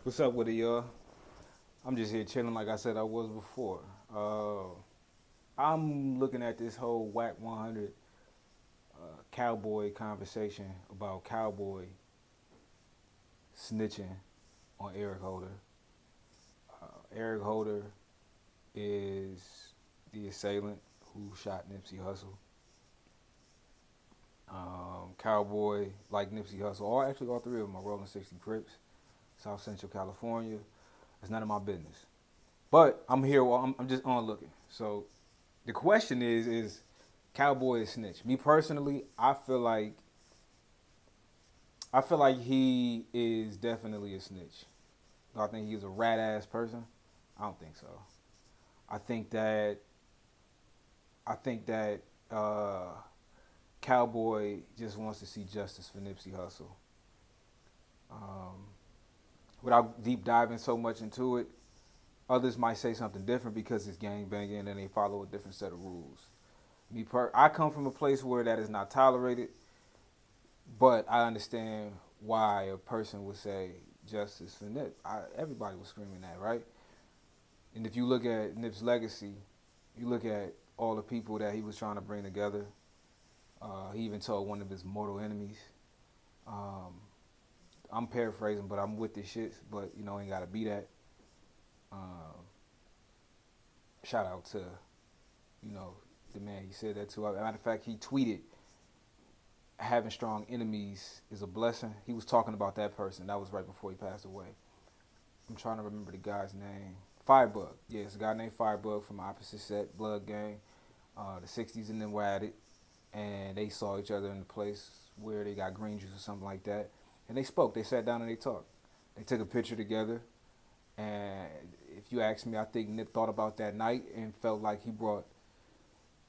What's up with it, y'all? I'm just here chilling like I said I was before. I'm looking at this whole Wack 100 Cowboy conversation about Cowboy snitching on Eric Holder. Eric Holder is the assailant who shot Nipsey Hussle. Cowboy, like Nipsey Hussle, all three of them are rolling 60 Crips, South Central California. It's none of my business. But I'm here. Well, I'm just on looking. So the question is Cowboy a snitch? Me personally, I feel like he is definitely a snitch. Do I think he's a rat ass person? I don't think so. I think that I think that Cowboy just wants to see justice for Nipsey Hussle. Um, Without deep diving so much into it, others might say something different because it's gang banging and they follow a different set of rules. I come from a place where that is not tolerated, but I understand why a person would say justice for Nip. Everybody was screaming that, right? And if you look at Nip's legacy, you look at all the people that he was trying to bring together. He even told one of his mortal enemies. Um, I'm paraphrasing, but I'm with this shit. But ain't gotta be that. Um, Shout out to you know the man he said that to. As a matter of fact, he tweeted, "Having strong enemies is a blessing." He was talking about that person. That was right before he passed away. I'm trying to remember the guy's name. Firebug. Yeah, it's a guy named Firebug from opposite set, Blood Gang. The 60s and then were at it. And they saw each other in a place where they got green juice or something like that. And they spoke. They sat down and they talked. They took a picture together. And if you ask me, I think Nip thought about that night and felt like he brought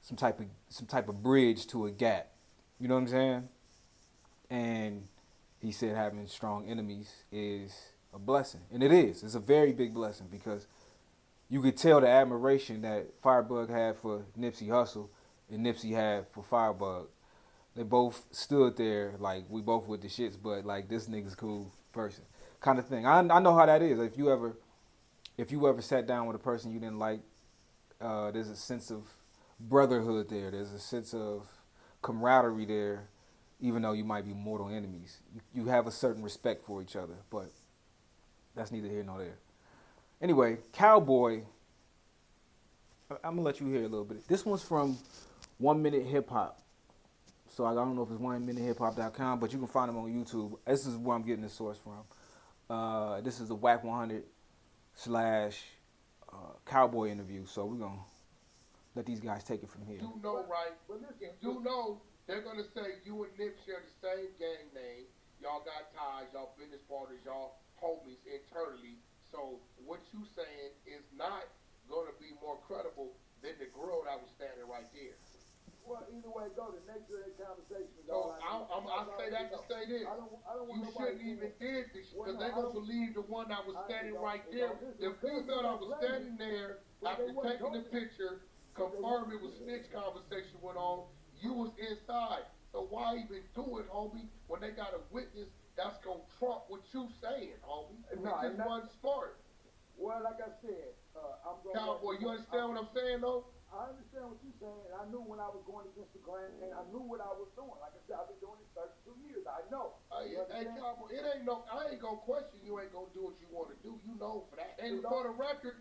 some type of bridge to a gap. You know what I'm saying? And he said having strong enemies is a blessing, and it is. It's a very big blessing because you could tell the admiration that Firebug had for Nipsey Hussle and Nipsey had for Firebug. They both stood there like we both with the shits, but like this nigga's cool person, kind of thing. I know how that is. If you ever sat down with a person you didn't like, there's a sense of brotherhood there. There's a sense of camaraderie there, even though you might be mortal enemies. You have a certain respect for each other, but that's neither here nor there. Anyway, Cowboy, I'm gonna let you hear a little bit. This one's from 1 Minute Hip Hop. So I don't know if it's 1minutehiphop.com, but you can find them on YouTube. This is where I'm getting this source from. This is a Wack 100 slash Cowboy interview. So we're gonna let these guys take it from here. You know, right? You know they're gonna say you and Nip share the same gang name. Y'all got ties. Y'all business partners. Y'all homies internally. So what you saying is not gonna be more credible than the girl that was standing right there. Well, either way it go, the nature of that conversation is all So I need. I say that to say this. I don't want You nobody shouldn't even saying, did this well, because no, they I gonna don't. believe the one that was standing right It there. don't listen. The female that was standing there But they after wasn't taking the talking. picture, But they confirmed it was snitch conversation went on. You was inside. So why even do it, homie? When they got a witness that's gonna trump what you saying, homie. It no, just wasn't smart. well, like I said, I'm going. Cowboy, you understand what I'm saying though? I understand what you're saying. I knew when I was going against the grain, and I knew what I was doing. Like I said, I've been doing this 32 years. I know. Hey, Cowboy, it ain't no. I ain't gonna question you. Ain't gonna do what you want to do. You know for that. And for the record,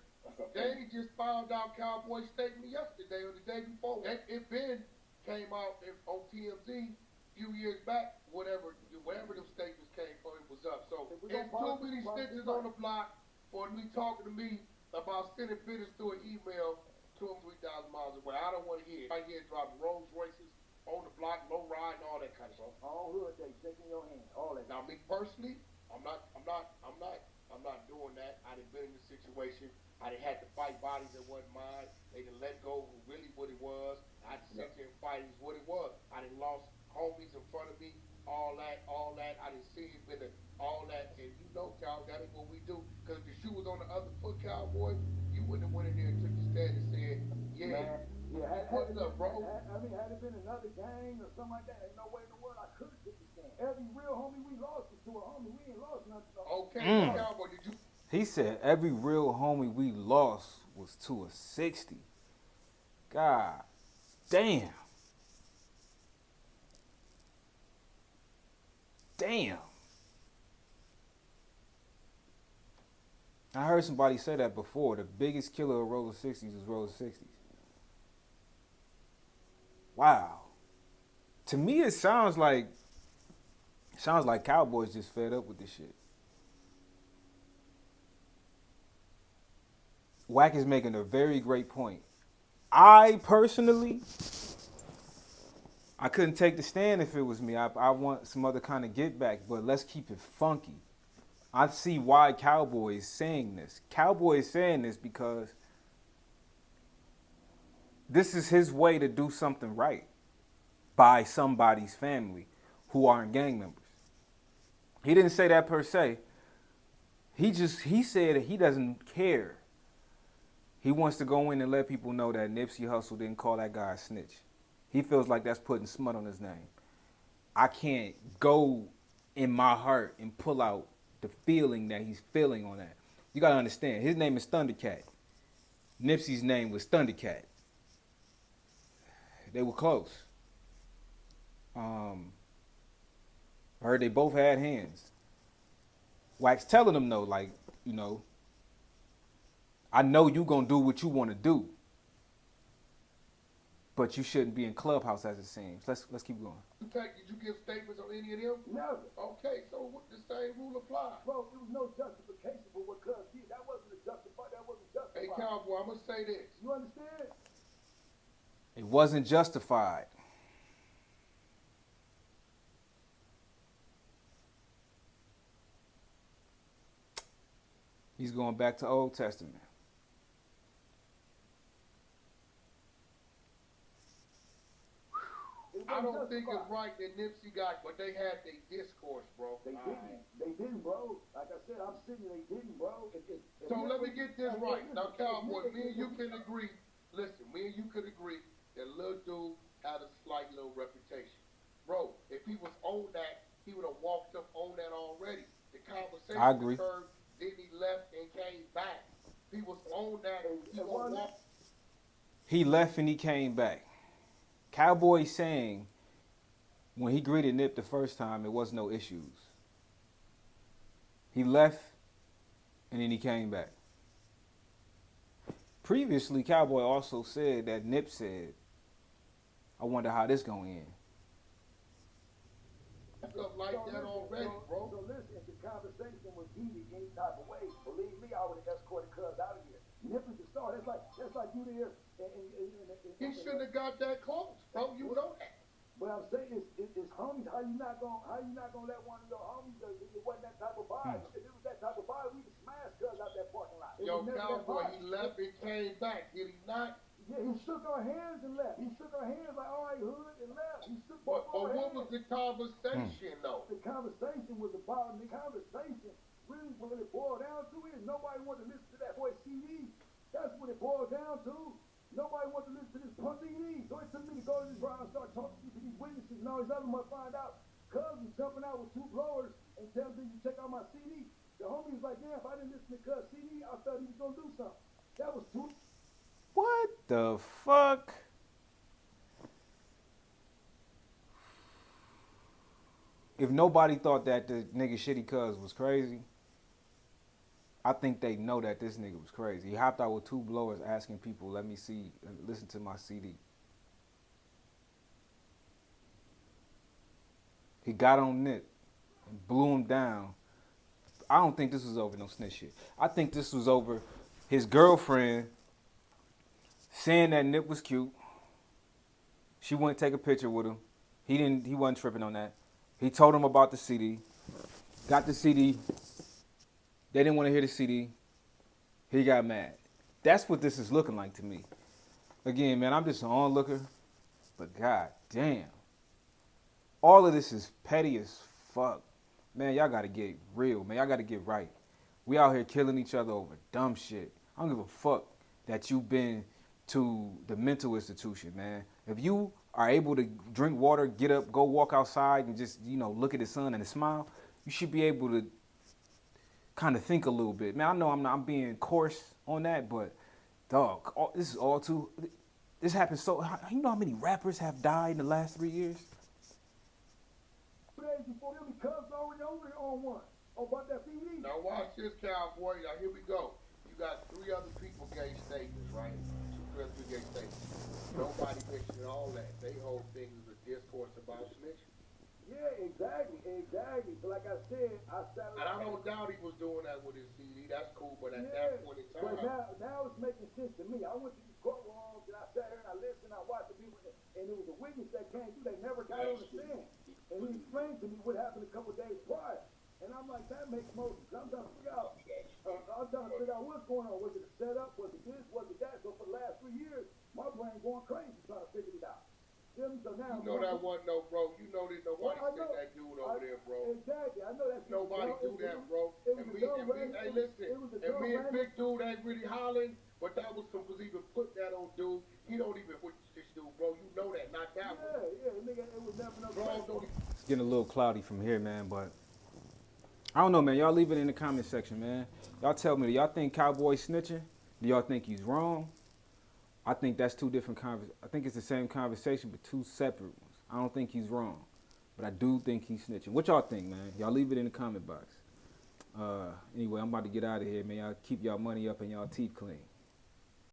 they just found out Cowboy statement yesterday or the day before. It been came out on TMZ a few years back. Whatever them statements came from, it was up. So it's too many stitches on the block for me talking to me about sending business through an email 2,000 or 3,000 miles away. I don't want to hear it. Right here driving Rolls Royces on the block, low ride, and all that kind of stuff. All hood days, shaking your hand, all that. Now, me personally, I'm not doing that. I done been in this situation. I done had to fight bodies that wasn't mine. They done let go who really what it was. I had to sit there and fight is what it was. I done lost homies in front of me. All that. I done see it been all that, and you know, Cal, that ain't what we do. Because if the shoe was on the other foot, Cowboy, you wouldn't have went in there and took the stand and said, yeah. Man, yeah, What's up, bro? had it been another gang or something like that, ain't no way in the world I could have took the stand. Every real homie we lost was to a homie. We ain't lost nothing. Okay, Cowboy, did you He said every real homie we lost was to a 60. God damn. Damn. I heard somebody say that before. The biggest killer of roller 60s was roller 60s. Wow. To me, it sounds like Cowboys just fed up with this shit. Wack is making a very great point. I personally, I couldn't take the stand if it was me. I want some other kind of get back, but let's keep it funky. I see why Cowboy is saying this. Cowboy is saying this because this is his way to do something right by somebody's family who aren't gang members. He didn't say that per se. He said that he doesn't care. He wants to go in and let people know that Nipsey Hussle didn't call that guy a snitch. He feels like that's putting smut on his name. I can't go in my heart and pull out the feeling that he's feeling on that. You gotta understand, his name is Thundercat. Nipsey's name was Thundercat. They were close. I heard they both had hands. Wack's telling them though, like, you know, I know you gonna do what you want to do, but you shouldn't be in Clubhouse as it seems. Let's keep going. Did you give statements on any of them? Never. Okay, so what the same rule applies? Bro, there was no justification for what Cuz did. That wasn't justified. Hey, Cowboy, I'm gonna say this. You understand? It wasn't justified. He's going back to Old Testament. I don't think it's right that Nipsey got, but they had their discourse, bro. They didn't. They didn't, bro. Like I said, I'm sitting. They didn't, bro. So let me get this right. Now, Cowboy, me and you can agree. Listen, me and you could agree that little dude had a slight little reputation, bro. If he was on that, he would have walked up on that already. The conversation I agree. occurred, then he left and came back. He was on that. He left and he came back. Cowboy saying when he greeted Nip the first time, it was no issues. He left and then he came back. Previously, Cowboy also said that Nip said, I wonder how this gonna end. Stuff like that already, bro. So listen, if the conversation was heated any type of way, believe me, I would have escorted Cuz out of here. Nip is the star. That's like you there. He shouldn't have got that close, bro. You know that. But I'm saying it's homies. How you not gonna let one of your homies? It wasn't that type of vibe. If it was that type of vibe, we'd smash Cuz out that parking lot. Yo, Cowboy, he left and came back. Did he not? Yeah, he shook our hands and left. He shook our hands like, all right, hood, and left. He shook But our hands. what was the conversation, though? The conversation was about the conversation. Really, what it boiled down to is nobody wanted to listen to that boy CD. That's what it boiled down to. Nobody wanted to listen to this punk CD. So it took me to go to this bar and start talking to these witnesses and all these other ones. Find out Cuz was jumping out with two blowers and telling me to check out my CD. The homie was like, yeah, if I didn't listen to Cuz CD, I thought he was gonna do something. That was too. What the fuck? If nobody thought that the nigga Shitty Cuz was crazy, I think they know that this nigga was crazy. He hopped out with two blowers asking people, let me see, listen to my CD. He got on Nip and blew him down. I don't think this was over no snitch shit. I think this was over his girlfriend saying that Nip was cute. She wouldn't take a picture with him. He wasn't tripping on that. He told him about the CD. Got the CD. They didn't want to hear the CD. He got mad. That's what this is looking like to me. Again, man, I'm just an onlooker. But god damn. All of this is petty as fuck. Man, y'all got to get real, man. Y'all got to get right. We out here killing each other over dumb shit. I don't give a fuck that you've been to the mental institution, man. If you are able to drink water, get up, go walk outside and just, look at the sun and smile, you should be able to kind of think a little bit. Man, I know I'm being coarse on that, but dog, this is all too. This happens so. You know how many rappers have died in the last 3 years? 2 days before them, the Cubs already over on one. Oh, about that CD. Now watch this, Cowboy. Now here we go. You got 3 other people gave statements, right? 2 or 3 gave statements. Nobody mentioned all that. They whole thing is a discourse about snitching. Yeah, exactly. But like I said, I sat. And I don't doubt he was doing that with his CD. That's cool, but at Yeah, that point in but time, now it's making sense to me. I went to these courtrooms and I sat here and I listened. I watched the people, and it was a witness that came through. They never got on the stand, and he explained to me what happened a couple of days prior. And I'm like, that makes more sense. I'm trying to figure out. What's going on. Was it a setup? Was it this? Was it that? So for the last 3 years, my brain going crazy trying to figure it out. So now, you know that wasn't no, bro. You know that nobody sent that dude over there, bro. Exactly. I know that. Nobody do that, bro. And me, hey, listen. And me and Big Dude ain't really hollering, but that was even put that on dude. He don't even witness this dude, bro. You know that, not that one. Yeah, nigga, it was never no. It's getting a little cloudy from here, man, but I don't know, man. Y'all leave it in the comment section, man. Y'all tell me, do y'all think Cowboy snitching? Do y'all think he's wrong? I think that's two different I think it's the same conversation, but two separate ones. I don't think he's wrong, but I do think he's snitching. What y'all think, man? Y'all leave it in the comment box. Anyway, I'm about to get out of here, man. Y'all keep y'all money up and y'all teeth clean.